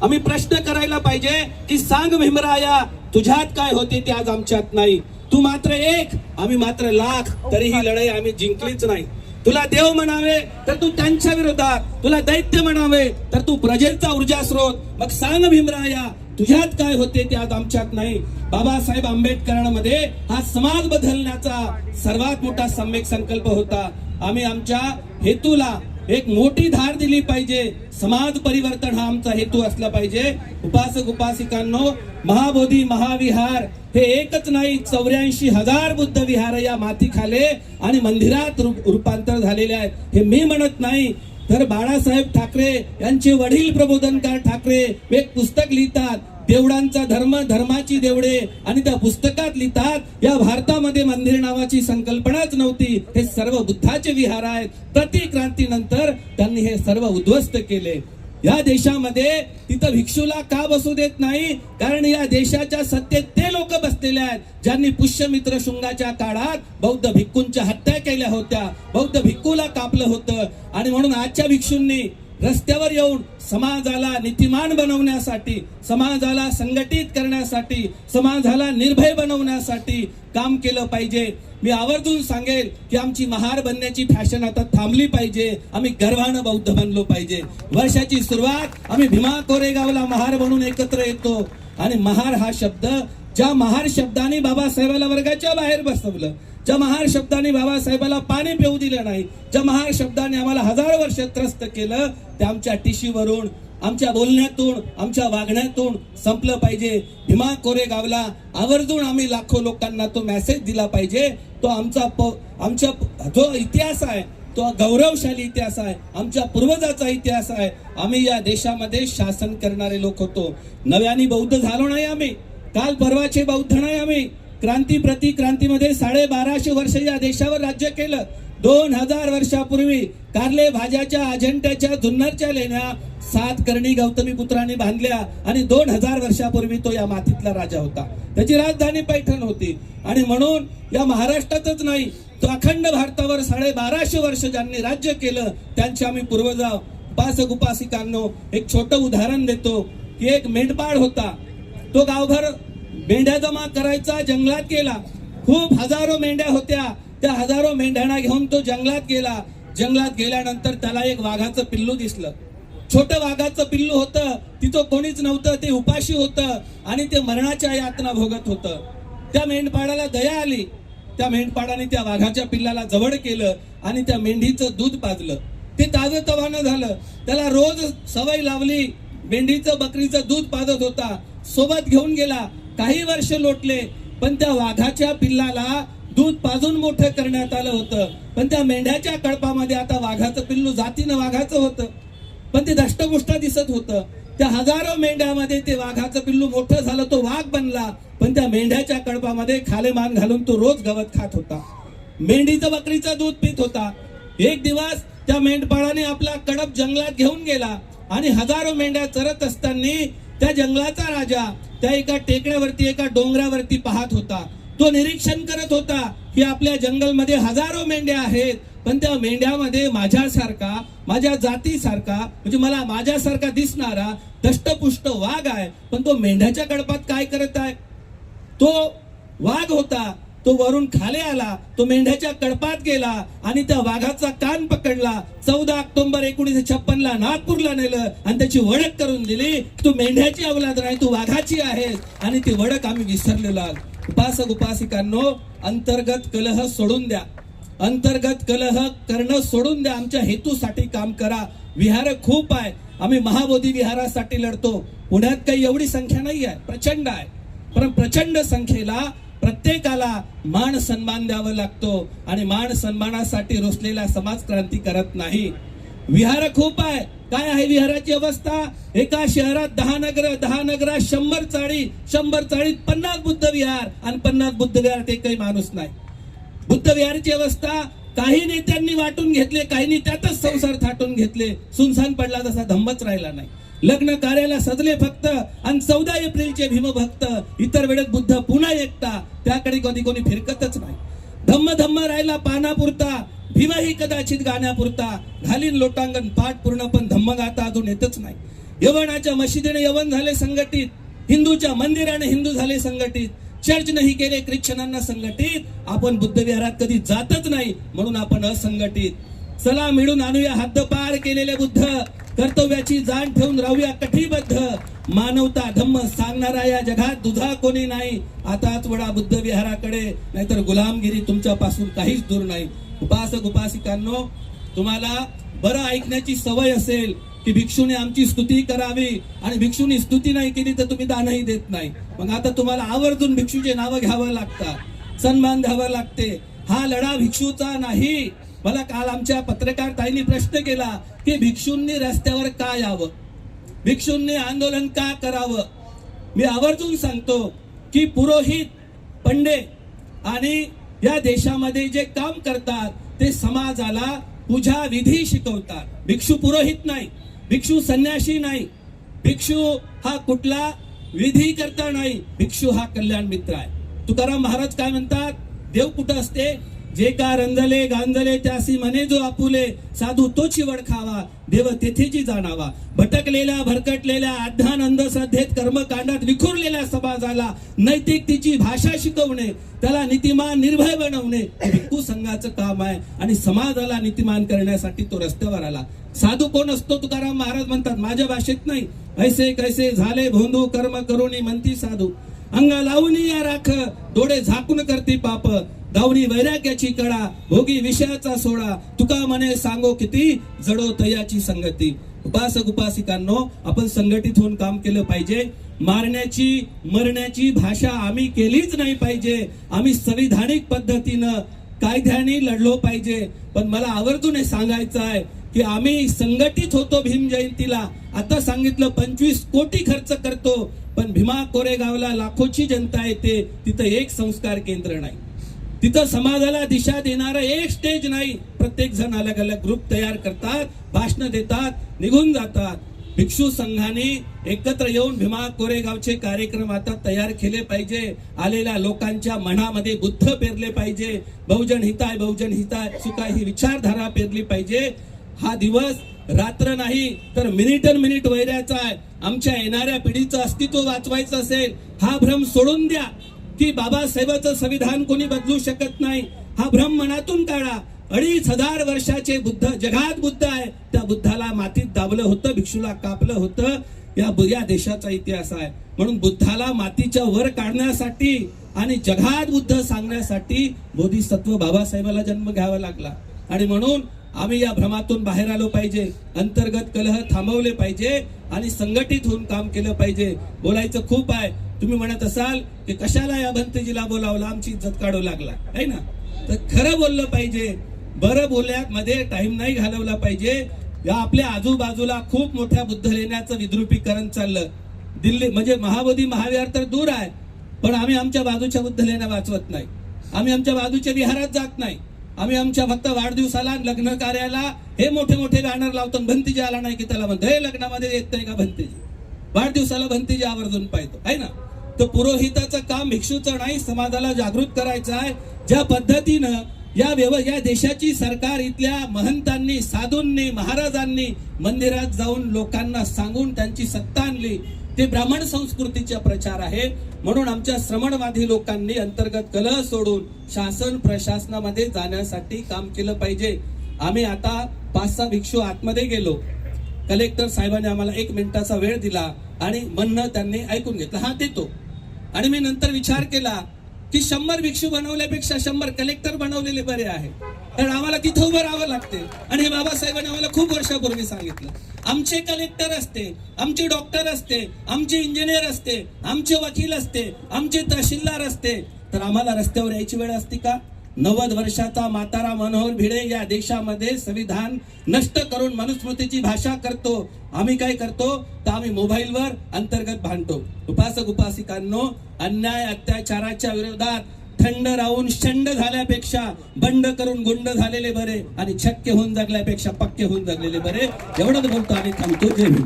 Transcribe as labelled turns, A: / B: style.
A: आम्ही प्रश्न करायला पाहिजे की सांग भीमराया तुझ्यात काय होते ते आज आमच्यात नाही. तू मात्र एक, आम्ही मात्र लाख, तरी ही लढाई आम्ही जिंकलीच नाही. तुला देव म्हणावे तर तू त्यांच्या विरोधात, तुला दैत्य म्हणावे तर तू प्रजेचा ऊर्जा स्रोत. मग सांग भीमराया तुझ्यात काय होते ते आज आमच्यात नाही. बाबासाहेब आंबेडकरांमध्ये हा समाज बदलण्याचा सर्वात मोठा सम्यक संकल्प होता. आम्ही आमच्या हेतूला एक मोठी धार दिली पाहिजे. समाज परिवर्तन हा आमचा हेतू असला पाहिजे. उपासक उपासिकांनो, महाबोधी महाविहार हे एकच नाही, 84,000 बुद्ध विहार या मातीखाले आणि मंदिरात रूपांतर झालेले आहेत. हे मी म्हणत नाही, तर बाळासाहेब ठाकरे यांचे वडील प्रबोधनकार ठाकरे एक पुस्तक लिहितात, देवडांचा धर्म, धर्माची देवडे, आणि त्या पुस्तकात लिहितात या भारतामध्ये मंदिर नावाची संकल्पनाच नव्हती. हे सर्व बुद्धाचे विहार आहेत. प्रतिक्रांतीनंतर त्यांनी हे सर्व उद्ध्वस्त केले. या देशामध्ये तिथं भिक्षूला का बसू देत नाही? कारण या देशाच्या सत्तेत ते लोक बसलेले आहेत ज्यांनी पुष्यमित्र शुंगाच्या काळात बौद्ध भिक्खूंच्या हत्या केल्या होत्या, बौद्ध भिक्खूला कापलं होतं. आणि म्हणून आजच्या भिक्षूंनी रस्त्यावर येऊन समाजाला नीतिमान बनवण्यासाठी, समाजाला संघटित करण्यासाठी, समाजाला निर्भय बनवण्यासाठी काम केलं पाहिजे. मी आवर्जून सांगेल की आमची महार बनण्याची फॅशन आता थांबली पाहिजे. आम्ही गर्वानं बौद्ध बनलो पाहिजे. वर्षाची सुरुवात आम्ही भीमा कोरेगावला महार बनून एकत्र येतो. आणि महार हा शब्द, ज्या महार शब्दाने बाबासाहेबाला वर्गाच्या बाहेर बसवलं, ज्या महार शब्दाने बाबासाहेबाला पाणी पिऊ दिलं नाही, ज्या महार शब्दाने आम्हाला हजारो वर्ष त्रस्त केलं, ते आमच्या टिशीवरून, आमच्या बोलण्यातून, आमच्या वागण्यातून संपलं पाहिजे. भीमा कोरेगावला आवर्जून आम्ही लाखो लोकांना तो मेसेज दिला पाहिजे. तो आमचा जो इतिहास आहे तो गौरवशाली इतिहास आहे, आमच्या पूर्वजाचा इतिहास आहे. आम्ही या देशामध्ये शासन करणारे लोक होतो. नव्याने बौद्ध झालो नाही आम्ही, काल परवाचे बौद्ध नाही आम्ही. क्रांती प्रतिक्रांतीमध्ये 1250 वर्ष या देशावर राज्य केलं. 2000 वर्षापूर्वी कारले भाज्याच्या, अजंट्याच्या, जुन्नरच्या लेण्या 7 करणी गौतमी पुत्रांनी बांधल्या आणि 2000 वर्षापूर्वी तो या मातीतला राजा होता. त्याची राजधानी पैठण होती. आणि म्हणून या महाराष्ट्रातच नाही, तो अखंड भारतावर 1250 वर्ष ज्यांनी राज्य केलं त्यांचे आम्ही पूर्वज. उपासक उपासिकांनो, एक छोटं उदाहरण देतो की एक मेंढपाळ होता. तो गावभर मेंढ्या जमा करायचा, जंगलात गेला. खूप हजारो मेंढ्या होत्या. त्या हजारो मेंढ्यांना घेऊन तो जंगलात गेला. जंगलात गेल्यानंतर त्याला एक वाघाचं पिल्लू दिसलं. छोटं वाघाचं पिल्लू होतं. तिथं कोणीच नव्हतं. ते उपाशी होतं आणि ते मरणाच्या यातना भोगत होतं. त्या मेंढपाळाला दया आली. त्या मेंढपाळाने त्या वाघाच्या पिल्लाला जवळ केलं आणि त्या मेंढीचं दूध पाजलं. ते ताजतवानं झालं. त्याला रोज सवय लावली. मेंढीचं, बकरीचं दूध पाजत होता. सोबत घेऊन गेला. काही वर्ष लोटले, पण त्या वाघाच्या पिल्लाला दूध पाजून मोठं करण्यात आलं होतं. पण त्या मेंढ्याच्या कळपामध्ये आता वाघाचं पिल्लू जातीनं वाघाचं होतं, पण ते धष्टपुष्ट दिसत होतं. त्या हजारो मेंढ्यामध्ये ते वाघाचं पिल्लू मोठं झालं, तो वाघ बनला. पण त्या मेंढ्याच्या कळपामध्ये खाले मान घालून तो रोज गवत खात होता. मेंढीचं, बकरीचं दूध पित होता. एक दिवस त्या मेंढपाळाने आपला कडप जंगलात घेऊन गेला आणि हजारो मेंढ्या चरत असताना त्या जंगलाचा राजा त्या एका टेकड्यावरती, एका डोंगरावरती पाहत होता. तो निरीक्षण करत होता की आपल्या जंगलमध्ये हजारो मेंढ्या आहेत, पण त्या मेंढ्यामध्ये माझ्यासारखा, माझ्या जातीसारखा, म्हणजे मला माझ्यासारखा दिसणारा दष्टपुष्ट वाघ आहे. पण तो मेंढ्याच्या कळपात काय करत आहे? तो वाघ होता. तो वरून खाली आला. तो मेंढ्याच्या कळपात गेला आणि त्या वाघाचा कान पकडला. 14 ऑक्टोबर 1956 नागपूरला नेलं आणि त्याची ओळख करून दिली. तू मेंढ्याची अवलाद नाही, तू वाघाची आहेस. आणि ती ओळख आम्ही विसरलेलो आहोत. उपासक उपासिकांनो, अंतर्गत कलह सोडून द्या. अंतर्गत कलह करणं सोडून द्या. आमच्या हेतूसाठी काम करा. विहार खूप आहे. आम्ही महाबोधी विहारासाठी लढतो. पुण्यात काही एवढी संख्या नाही आहे, प्रचंड आहे. पण प्रचंड संख्येला प्रत्येकाला मान सन्मान द्यावा लागतो आणि मान सन्मानासाठी रोसलेला समाज क्रांती करत नाही. विहार खूप आहे. काय आहे विहाराची अवस्था? एका शहरात 10 नगर, 10 नगरात 100 चाळी, 100 चाळीत 50 बुद्ध विहार आणि 50 बुद्ध विहारात एकही माणूस नाही. बुद्ध विहाराची अवस्था काही नेत्यांनी वाटून घेतले, काहींनी त्यातच संसार थाटून घेतले. सुनसान पडला, जसा धम्मच राहिला नाही. लग्न कार्याला सजले फक्त आणि 14 एप्रिलचे भीमभक्त. इतर वेळेत बुद्ध पुन्हा एकटा, त्याकडे कधी कोणी फिरकतच नाही. धम्म धम्म राहिला पानापुरता, भीमही कदाचित गाण्यापुरता. घालीन लोटांगण पाठ पूर्ण, पण धम्म गाता अजून येतच नाही. यवनाच्या मशिदीने यवन झाले संघटित, हिंदूच्या मंदिराने हिंदू झाले संघटित, चर्च नाही केले ख्रिश्चनांना संघटित. आपण बुद्ध विहारात कधी जातच नाही म्हणून आपण असंघटित. चला मिळून आणूया हद्दपार केलेले बुद्ध, कर्तव्याची जाण ठेवून राहूया कटिबद्ध. मानवता धम्म सांगणारा या जगात दुधा कोणी नाही. आताच वडा बुद्ध विहाराकडे, नाहीतर गुलामगिरी तुमच्या पासून काहीच दूर नाही. उपासक उपासिकांनो, तुम्हाला बरं ऐकण्याची सवय असेल की भिक्षूने आमची स्तुती करावी, आणि भिक्षूने स्तुती नाही केली तर तुम्ही दानही देत नाही. मग आता तुम्हाला आवर्जून भिक्षूचे नावं घ्यावं लागतात, सन्मान द्यावं लागते. हा लढा भिक्षूचा नाही. मला काल आमच्या पत्रकार ताईंनी प्रश्न केला की भिक्षूंनी रस्त्यावर का यावं, भिक्षूंनी आंदोलन का करावं. मी आवर्जून सांगतो की पुरोहित, पंडे आणि या देशामध्ये जे काम करतात ते समाजाला पूजा विधी शिकवतात. भिक्षू पुरोहित नाही, भिक्षू संन्यासी नाही, भिक्षू हा कुठला विधी करता नाही, भिक्षू हा कल्याण मित्र आहे. तुकाराम महाराज काय म्हणतात, देव कुठं असते, जे का रंजले गांजले त्यासी म्हणे जो आपुले, साधू तोची वड खावा, देव तेथेची जाणावा. भटकलेल्या भरकटलेल्या अध्यान अंधश्रद्धेत कर्मकांडात विखुरलेल्या समाजाला नैतिकतेची भाषा शिकवणे, त्याला नीतिमान निर्भय बनवणे हे भिक्खू संघाचं काम आहे. आणि समाजाला नीतिमान करण्यासाठी तो रस्त्यावर आला. साधू कोण असतो, तुकाराम महाराज म्हणतात, माझ्या भाषेत नाही, ऐसे कैसे झाले भोंदू कर्म करुणी म्हणती साधू, अंगा लावून या राख, डोळे झाकून करती पाप, दावणी वैराग्याची कळा, भोगी विषयाचा सोडा, तुका म्हणे सांगो किती जडो तयाची संगती. उपासक उपासिकांनो, आपण संघटित होऊन काम केलं पाहिजे. मारण्याची मरण्याची भाषा आम्ही केलीच नाही पाहिजे. आम्ही संविधानिक पद्धतीनं कायद्याने लढलो पाहिजे. पण मला आवर्जून हे सांगायचं आहे की आम्ही संघटित होतो भीम जयंतीला. आता सांगितलं 25 कोटी खर्च करतो, पण भीमा कोरेगावला लाखोची जनता येते, तिथं एक संस्कार केंद्र नाही, तिथं समाजाला दिशा देणारं एक स्टेज नाही. प्रत्येक जण अलग अलग ग्रुप तयार करतात, भाषण देतात, निघून जातात. भिक्षू संघाने एकत्र येऊन भीमा कोरेगावचे कार्यक्रम आता तयार केले पाहिजे. आलेल्या लोकांच्या मनामध्ये बुद्ध पेरले पाहिजे. बहुजन हिताय बहुजन हिताय सुखाय ही विचारधारा पेरली पाहिजे. हा दिवस रात्र नाही तर मिनिट वैराचा आहे. आमच्या येणाऱ्या पिढीचं अस्तित्व वाचवायचं असेल, हा भ्रम सोडून द्या की बाबासाहेबांचं संविधान कोणी बदलू शकत नाही. हा भ्रम मनातून काढा. 2500 वर्षाचे बुद्ध जगात बुद्ध आहे. त्या बुद्धाला मातीत दाबलं होतं, भिक्षूला कापलं होतं. या देशाचा इतिहास आहे. म्हणून बुद्धाला मातीच्या वर काढण्यासाठी आणि जगात बुद्ध सांगण्यासाठी बोधिसत्व बाबासाहेबाला जन्म घ्यावा लागला. आणि म्हणून आम्ही या भ्रमातून बाहेर आलो पाहिजे. अंतर्गत कलह थांबवले पाहिजे आणि संघटित होऊन काम केलं पाहिजे. बोलायचं खूप आहे. तुम्ही म्हणत असाल की कशाला या भंतेजीला बोलावलं, आमची इज्जत काढू लागला आहे ना. तर खरं बोललं पाहिजे. बरं बोलण्यामध्ये टाइम नाही घालवला पाहिजे. या आपल्या आजूबाजूला खूप मोठ्या बुद्ध लेण्याचं विद्रुपीकरण चाललं. दिल्ली म्हणजे महाबोधी महाविहार तर दूर आहे, पण आम्ही आमच्या बाजूच्या बुद्ध लेण्या वाचवत नाही. आम्ही आमच्या बाजूच्या विहारात जात नाही. आम्ही आमच्या फक्त वाढदिवसाला लग्न कार्याला हे मोठे मोठे बॅनर लावतो. भंतीजी आला नाही की त्याला म्हणतो हे लग्नामध्ये येत नाही का भंतीजी, वाढदिवसाला भंतीजी आवर्जून पाहतो आहे ना. तर पुरोहिताचं काम भिक्षूचं नाही, समाजाला जागृत करायचं आहे. ज्या पद्धतीनं या देशाची सरकार इथल्या महंतांनी, साधूंनी, महाराजांनी मंदिरात जाऊन लोकांना सांगून त्यांची सत्ता आणली, ते ब्राह्मण संस्कृतीचा प्रचार आहे. म्हणून आमच्या श्रमणवादी लोकांनी अंतर्गत कलह सोडून शासन प्रशासनामध्ये जाण्यासाठी काम केलं पाहिजे. आम्ही आता 5-6 भिक्षू आतमध्ये गेलो. कलेक्टर साहेबांनी आम्हाला 1 मिनिटाचा वेळ दिला आणि म्हणणं त्यांनी ऐकून घेतलं. हा देतो. आणि मी नंतर विचार केला की 100 भिक्षू बनवल्यापेक्षा 100 कलेक्टर बनवलेले बरे आहे. कारण आम्हाला तिथं उभं राहावं लागते. आणि बाबासाहेबांनी आम्हाला खूप वर्षापूर्वी सांगितलं, आमचे कलेक्टर असते, आमचे डॉक्टर असते, आमचे इंजिनियर असते, आमचे वकील असते, आमचे तहसीलदार असते, तर आम्हाला रस्त्यावर यायची वेळ असती का? 90 वर्षाचा म्हातारा मनोहर भिडे या देशामध्ये संविधान नष्ट करून मनुस्मृतीची भाषा करतो. आम्ही काय करतो तर आम्ही मोबाईलवर अंतर्गत भांडतो. उपासक उपासिकांनो, अन्याय अत्याचाराच्या विरोधात थंड राहून शंड झाल्यापेक्षा बंड करून गुंड झालेले बरे आणि छक्के होऊन जगल्यापेक्षा पक्के होऊन जगलेले बरे. एवढंच बोलतो आणि थांबतो. जय हिंद.